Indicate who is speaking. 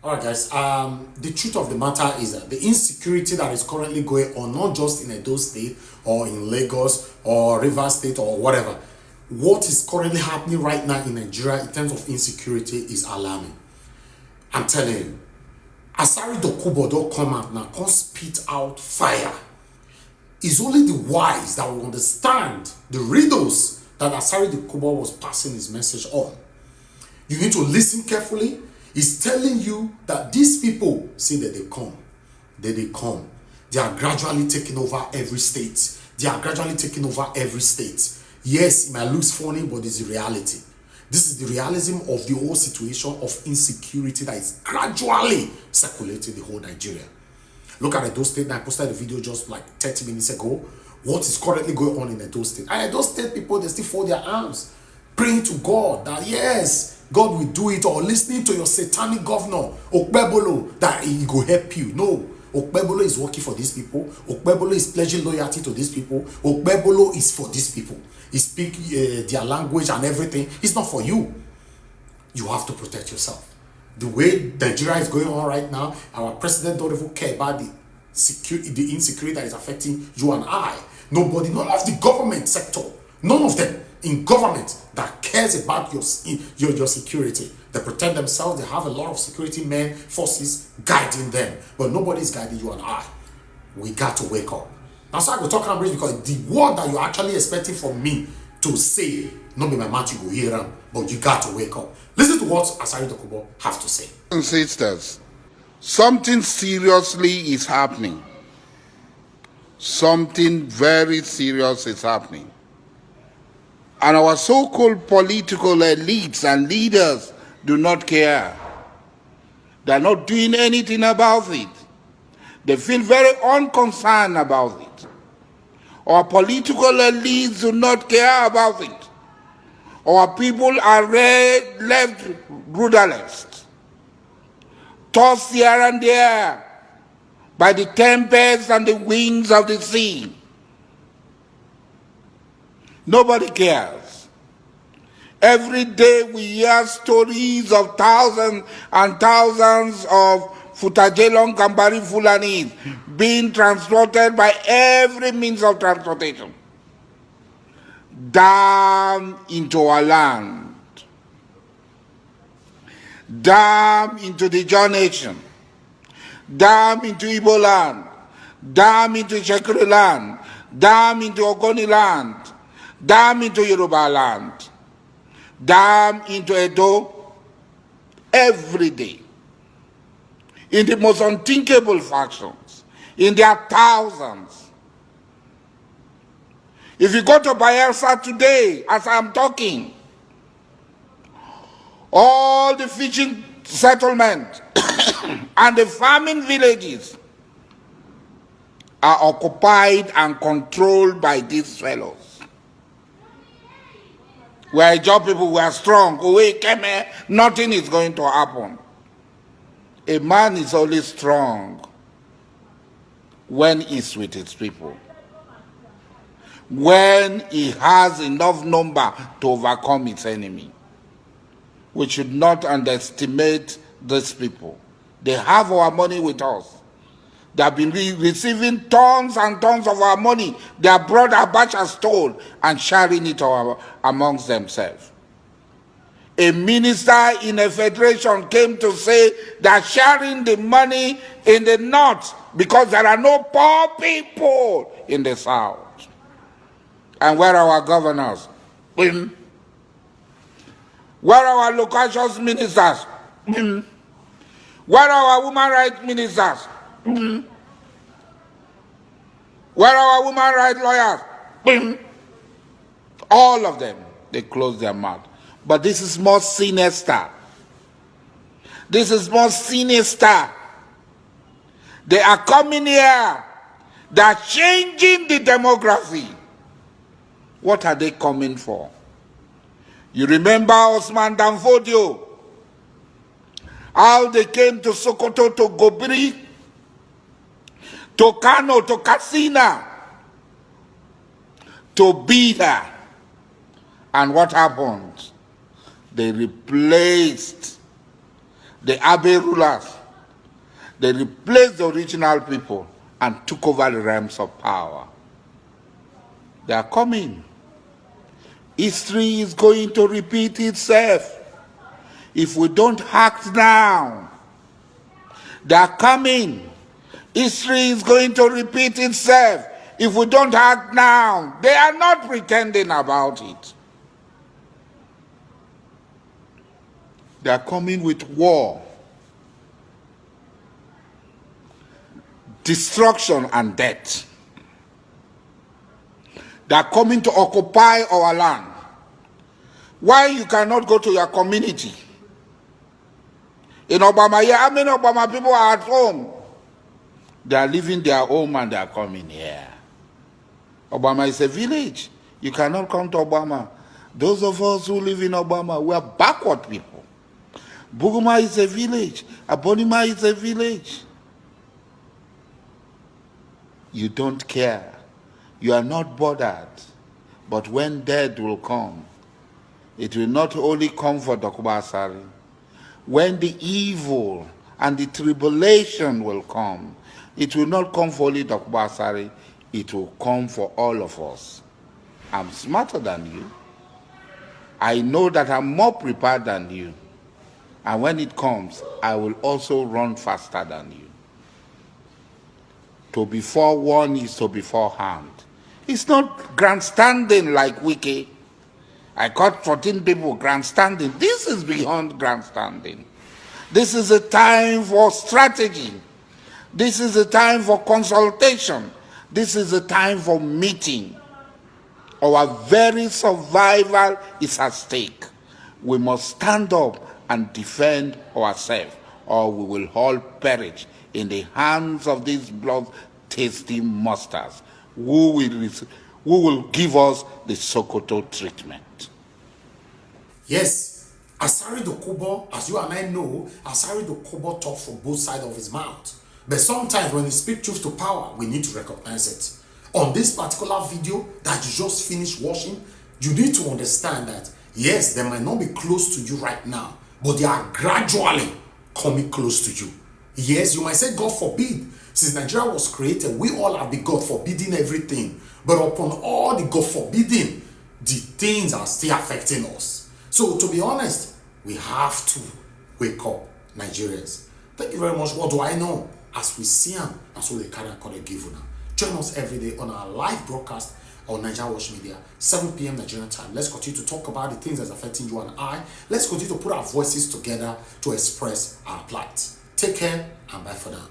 Speaker 1: All right, guys. The truth of the matter is that the insecurity that is currently going on, not just in Edo State or in Lagos or Rivers State or whatever, what is currently happening right now in Nigeria in terms of insecurity is alarming. I'm telling you. Asari Dokubo don't come out now, come spit out fire. It's only the wise that will understand the riddles that Asari Dokubo was passing his message on. You need to listen carefully. He's telling you that these people say that they come. That they come. They are gradually taking over every state. They are gradually taking over every state. Yes, it might look funny, but it's the reality. This is the realism of the whole situation of insecurity that is gradually circulating the whole Nigeria. Look at Edo State. I posted a video just like 30 minutes ago. What is currently going on in Edo State? And Edo State people, they still fold their arms, praying to God that yes, God will do it, or listening to your satanic governor, Okpebolo, that he will help you. No. Okpebolo is working for these people. Okpebolo is pledging loyalty to these people. Okpebolo is for these people. He speaks their language and everything. It's not for you. You have to protect yourself. The way Nigeria is going on right now, our president don't even care about the insecurity that is affecting you and I. Nobody, none of the government sector, none of them in government that cares about your security. They protect themselves. They have a lot of security men, forces guiding them, but nobody is guiding you and I. We got to wake up. That's why I go talk and bridge, because the word that you're actually expecting from me to say, not be my mouth, you go hear them, but you got to wake up. Listen to what Asari Dokubo have to say.
Speaker 2: Sisters, something seriously is happening. Something very serious is happening. And our so-called political elites and leaders do not care. They're not doing anything about it. They feel very unconcerned about it. Our political elites do not care about it. Our people are left rudderless, tossed here and there by the tempests and the winds of the sea. Nobody cares. Every day we hear stories of thousands and thousands of Futajelong Kambari Fulani being transported by every means of transportation down into our land, down into the Jaw Nation, down into Igbo land, down into Shekiri land, down into Ogoni land, down into Yoruba land, down into Edo, every day, in the most unthinkable factions, in their thousands. If you go to Bayelsa today, as I'm talking, all the fishing settlements and the farming villages are occupied and controlled by these fellows. We are job people, we are strong. Nothing is going to happen. A man is only strong when he's with his people, when he has enough number to overcome his enemy. We should not underestimate these people. They have our money with us. They have been receiving tons and tons of our money. They have brought Abacha stole and sharing it amongst themselves. A minister in a federation came to say that sharing the money in the north because there are no poor people in the south. And where are our governors? Where are our local ministers? Where are our women rights ministers? Where are our women rights lawyers? All of them, they close their mouth. But this is more sinister. This is more sinister. They are coming here. They are changing the demography. What are they coming for? You remember Osman Danfodio? How they came to Sokoto, to Gobiri, to Kano, to Katsina, to Bida. And what happened? They replaced the Abe rulers. They replaced the original people and took over the realms of power. They are coming. History is going to repeat itself if we don't act now. They are coming. History is going to repeat itself if we don't act now. They are not pretending about it. They are coming with war, destruction, and death. They are coming to occupy our land. Why you cannot go to your community? In Obama, yeah, how many Obama people are at home? They are leaving their home and they are coming here. Obama is a village. You cannot come to Obama. Those of us who live in Obama, we are backward people. Buguma is a village. Abonima is a village. You don't care. You are not bothered. But when death will come, it will not only come for Dr. Asari. When the evil and the tribulation will come, it will not come for only Dr. Asari, it will come for all of us. I'm smarter than you. I know that I'm more prepared than you. And when it comes, I will also run faster than you. To be forewarned is to be forearmed. It's not grandstanding like Wiki. I caught 14 people grandstanding. This is beyond grandstanding. This is a time for strategy. This is a time for consultation. This is a time for meeting. Our very survival is at stake. We must stand up and defend ourselves, or we will all perish in the hands of these blood-tasting monsters who will give us the Sokoto treatment.
Speaker 1: Yes, Asari Dokubo, as you and I know, Asari Dokubo talks from both sides of his mouth. But sometimes when he speaks truth to power, we need to recognize it. On this particular video that you just finished watching, you need to understand that, yes, they might not be close to you right now, but they are gradually coming close to you. Yes, you might say, God forbid. Since Nigeria was created, we all have been God forbidding everything. But upon all the God forbidding, the things are still affecting us. So to be honest, we have to wake up, Nigerians. Thank you very much. What do I know? As we see them, that's what they carry and call a giver now. Join us every day on our live broadcast on NAIJA Media, 7 p.m. Nigerian time. Let's continue to talk about the things that's affecting you and I. Let's continue to put our voices together to express our plight. Take care and bye for now.